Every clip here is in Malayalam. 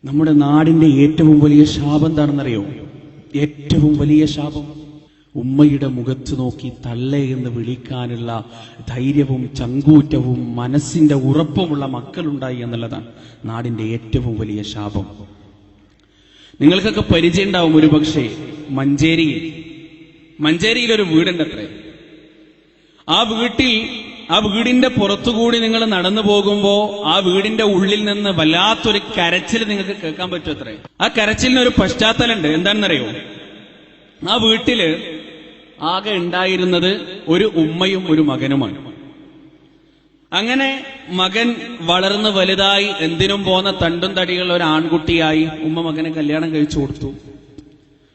നമ്മുടെ നാടിന്റെ ഏറ്റവും വലിയ ശാപം എന്താണെന്നറിയോ? ഏറ്റവും വലിയ ശാപം ഉമ്മയുടെ മുഖത്ത് നോക്കി തള്ളേ എന്ന് വിളിക്കാനുള്ള ധൈര്യവും ചങ്കൂറ്റവും മനസ്സിന്റെ ഉറപ്പുമുള്ള മക്കളുണ്ടായി എന്നുള്ളതാണ് നാടിന്റെ ഏറ്റവും വലിയ ശാപം. നിങ്ങൾക്കൊക്കെ പരിചയം ഉണ്ടാവും ഒരുപക്ഷെ മഞ്ചേരിയിൽ ഒരു വീടുണ്ടത്രേ. ആ വീടിന്റെ പുറത്തുകൂടി നിങ്ങൾ നടന്നു പോകുമ്പോ ആ വീടിന്റെ ഉള്ളിൽ നിന്ന് വല്ലാത്തൊരു കരച്ചിൽ നിങ്ങൾക്ക് കേൾക്കാൻ പറ്റും അത്രേ. ആ കരച്ചിലിന് ഒരു പശ്ചാത്തലമുണ്ട്. എന്താണെന്നറിയോ? ആ വീട്ടില് ആകെ ഉണ്ടായിരുന്നത് ഒരു ഉമ്മയും ഒരു മകനുമാണ്. അങ്ങനെ മകൻ വളർന്ന് വലുതായി എന്തിനും പോന്ന തണ്ടും തടിയുള്ള ഒരു ആൺകുട്ടിയായി ഉമ്മ മകനെ കല്യാണം കഴിച്ചു കൊടുത്തു.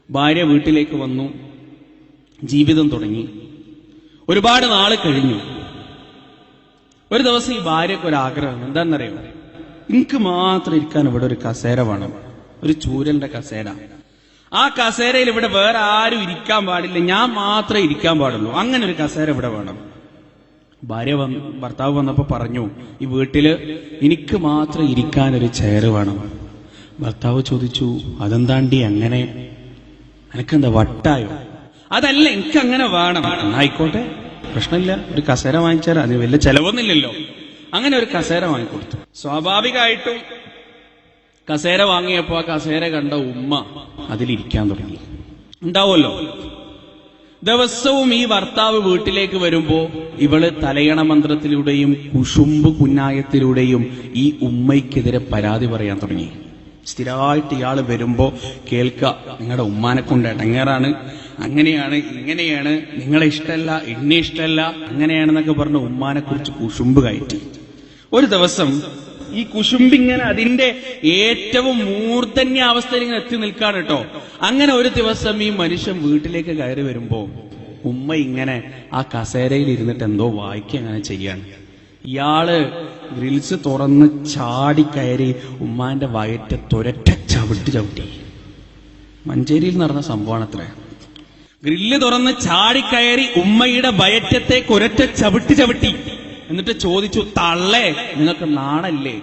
ഭാര്യ വീട്ടിലേക്ക് വന്നു, ജീവിതം തുടങ്ങി. ഒരുപാട് നാള് കഴിഞ്ഞു. ഒരു ദിവസം ഈ ഭാര്യക്ക് ഒരു ആഗ്രഹം. എന്താണെന്നറിയോ? എനിക്ക് മാത്രം ഇരിക്കാൻ ഇവിടെ ഒരു കസേര വേണം, ഒരു ചൂരലിന്റെ കസേര. ആ കസേരയിൽ ഇവിടെ വേറെ ആരും ഇരിക്കാൻ പാടില്ല, ഞാൻ മാത്രമേ ഇരിക്കാൻ പാടുള്ളൂ. അങ്ങനെ ഒരു കസേര ഇവിടെ വേണം. ഭർത്താവ് വന്നപ്പോ പറഞ്ഞു, ഈ വീട്ടില് എനിക്ക് മാത്രം ഇരിക്കാൻ ഒരു ചെയർ വേണം. ഭർത്താവ് ചോദിച്ചു, അതെന്താണ്ടി അങ്ങനെ? എനിക്കെന്താ വട്ടായോ? അതല്ല, എനിക്ക് അങ്ങനെ വേണം. ആയിക്കോട്ടെ, പ്രശ്നമില്ല, ഒരു കസേര വാങ്ങിച്ചാൽ അതിന് വലിയ ചെലവൊന്നുമില്ലല്ലോ. അങ്ങനെ ഒരു കസേര വാങ്ങിക്കൊടുത്തു. സ്വാഭാവികമായിട്ടും കസേര വാങ്ങിയപ്പോ ആ കസേര കണ്ട ഉമ്മ അതിലിരിക്കാൻ തുടങ്ങി. ഉണ്ടാവുമല്ലോ, ദിവസവും ഈ ഭർത്താവ് വീട്ടിലേക്ക് വരുമ്പോ ഇവള് തലയണ മന്ത്രത്തിലൂടെയും കുശുമ്പ് കുന്നായത്തിലൂടെയും ഈ ഉമ്മയ്ക്കെതിരെ പരാതി പറയാൻ തുടങ്ങി. സ്ഥിരമായിട്ട് ഇയാള് വരുമ്പോ കേൾക്കുക, നിങ്ങളുടെ ഉമ്മാനെ കൊണ്ട് ഇടങ്ങേറാണ്, അങ്ങനെയാണ് ഇങ്ങനെയാണ്, നിങ്ങളെ ഇഷ്ടമല്ല, എന്നെ ഇഷ്ടമല്ല, അങ്ങനെയാണെന്നൊക്കെ പറഞ്ഞ് ഉമ്മാനെ കുറിച്ച് കുശുമ്പ് കയറ്റി. ഒരു ദിവസം ഈ കുശുമ്പിങ്ങനെ അതിന്റെ ഏറ്റവും മൂർധന്യാവസ്ഥയിൽ ഇങ്ങനെ എത്തി നിൽക്കാണ് കേട്ടോ. അങ്ങനെ ഒരു ദിവസം ഈ മനുഷ്യൻ വീട്ടിലേക്ക് കയറി വരുമ്പോ ഉമ്മ ഇങ്ങനെ ആ കസേരയിൽ ഇരുന്നിട്ട് എന്തോ വായിക്കുക അങ്ങനെ ചെയ്യാണ്. ഇയാള് ഗ്രിൽസ് തുറന്ന് ചാടിക്കയറി ഉമ്മാന്റെ വയറ്റ് തൊരറ്റ ചവിട്ടി. മഞ്ചേരിയിൽ നടന്ന സംഭവമാണ് അത്ര. ഗ്രില്ല് തുറന്ന് ചാടിക്കയറി ഉമ്മയുടെ വയറ്റത്തേക്ക് ഒരറ്റ ചവിട്ടി. എന്നിട്ട് ചോദിച്ചു, തള്ളേ, നിങ്ങൾക്ക് നാണല്ലേ?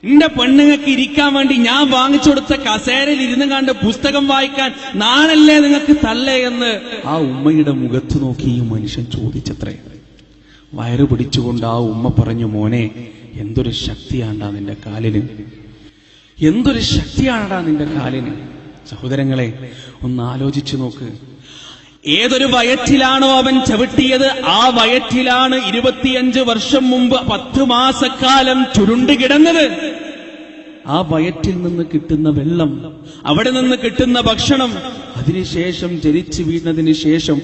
എന്റെ പെണ്ണുങ്ങൾക്ക് ഇരിക്കാൻ വേണ്ടി ഞാൻ വാങ്ങിച്ചു കൊടുത്ത കസേരയിൽ ഇരുന്ന് കണ്ട് പുസ്തകം വായിക്കാൻ നാണല്ലേ നിങ്ങൾക്ക് തള്ളേ എന്ന് ആ ഉമ്മയുടെ മുഖത്ത് നോക്കി ഈ മനുഷ്യൻ ചോദിച്ചത്രേ. വയറ് പിടിച്ചുകൊണ്ട് ആ ഉമ്മ പറഞ്ഞു, മോനെ, എന്തൊരു ശക്തിയാണ്ടാ നിന്റെ കാലിന്, എന്തൊരു ശക്തിയാണ്ടാ നിന്റെ കാലിന്. സഹോദരങ്ങളെ, ഒന്ന് ആലോചിച്ചു നോക്ക്. ഏതൊരു വയറ്റിലാണോ അവൻ ചവിട്ടിയത്, ആ വയറ്റിലാണ് 25 വർഷം മുമ്പ് 10 മാസക്കാലം ചുരുണ്ട് കിടന്നത്. ആ വയറ്റിൽ നിന്ന് കിട്ടുന്ന വെള്ളം, അവിടെ നിന്ന് കിട്ടുന്ന ഭക്ഷണം, അതിനുശേഷം ജനിച്ചു വീണതിന് ശേഷം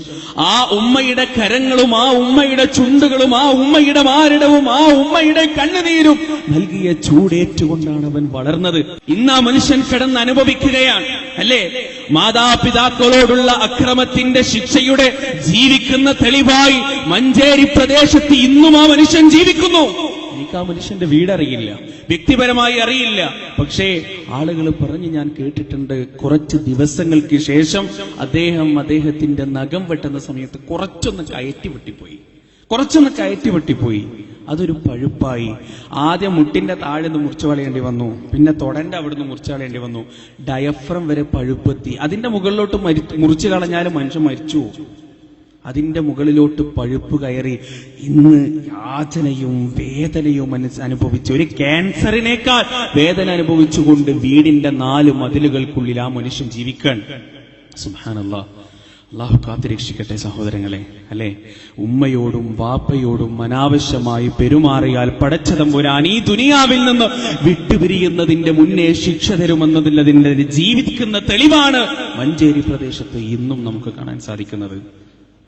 ആ ഉമ്മയുടെ കരങ്ങളും ആ ഉമ്മയുടെ ചുണ്ടുകളും ആ ഉമ്മയുടെ മാരടവും ആ ഉമ്മയുടെ കണ്ണുനീരും നൽകിയ ചൂടേറ്റുകൊണ്ടാണ് അവൻ വളർന്നത്. ഇന്ന് ആ മനുഷ്യൻ കിടന്ന് അനുഭവിക്കുകയാണ്, അല്ലേ? മാതാപിതാക്കളോടുള്ള അക്രമത്തിന്റെ ശിക്ഷയുടെ ജീവിക്കുന്ന തെളിവായി മഞ്ചേരി പ്രദേശത്ത് ഇന്നും ആ മനുഷ്യൻ ജീവിക്കുന്നു. എനിക്ക് ആ മനുഷ്യന്റെ വീടറിയില്ല, വ്യക്തിപരമായി അറിയില്ല, പക്ഷേ ആളുകൾ പറഞ്ഞ് ഞാൻ കേട്ടിട്ടുണ്ട്. കുറച്ച് ദിവസങ്ങൾക്ക് ശേഷം അദ്ദേഹത്തിന്റെ നഖം വെട്ടുന്ന സമയത്ത് കുറച്ചൊന്ന് കയറ്റി വെട്ടിപ്പോയി. അതൊരു പഴുപ്പായി. ആദ്യം മുട്ടിന്റെ താഴെ നിന്ന് മുറിച്ചു കളയേണ്ടി വന്നു, പിന്നെ തൊടന്റെ അവിടുന്ന് മുറിച്ചു കളയേണ്ടി വന്നു, ഡയഫ്രം വരെ പഴുപ്പെത്തി. അതിന്റെ മുകളിലോട്ട് മുറിച്ചു കളഞ്ഞാലും മനുഷ്യൻ മരിച്ചു. അതിന്റെ മുകളിലോട്ട് പഴുപ്പ് കയറി ഇന്ന് യാതനയും വേദനയും അനുഭവിച്ച്, ഒരു ക്യാൻസറിനേക്കാൾ വേദന അനുഭവിച്ചുകൊണ്ട് വീടിന്റെ 4 മതിലുകൾക്കുള്ളിൽ ആ മനുഷ്യൻ ജീവിക്കാൻ. സുബ്ഹാനല്ലാഹ്, അള്ളാഹു കാത്തിരക്ഷിക്കട്ടെ സഹോദരങ്ങളെ, അല്ലെ? ഉമ്മയോടും വാപ്പയോടും അനാവശ്യമായി പെരുമാറിയാൽ പടച്ചതമ്പുരാൻ ഈ ദുനിയാവിൽ നിന്ന് വിട്ടുപിരിയുന്നതിന്റെ മുന്നേ ശിക്ഷ തരുമെന്നതിന്റെ ജീവിക്കുന്ന തെളിവാണ് മഞ്ചേരി പ്രദേശത്ത് ഇന്നും നമുക്ക് കാണാൻ സാധിക്കുന്നത്.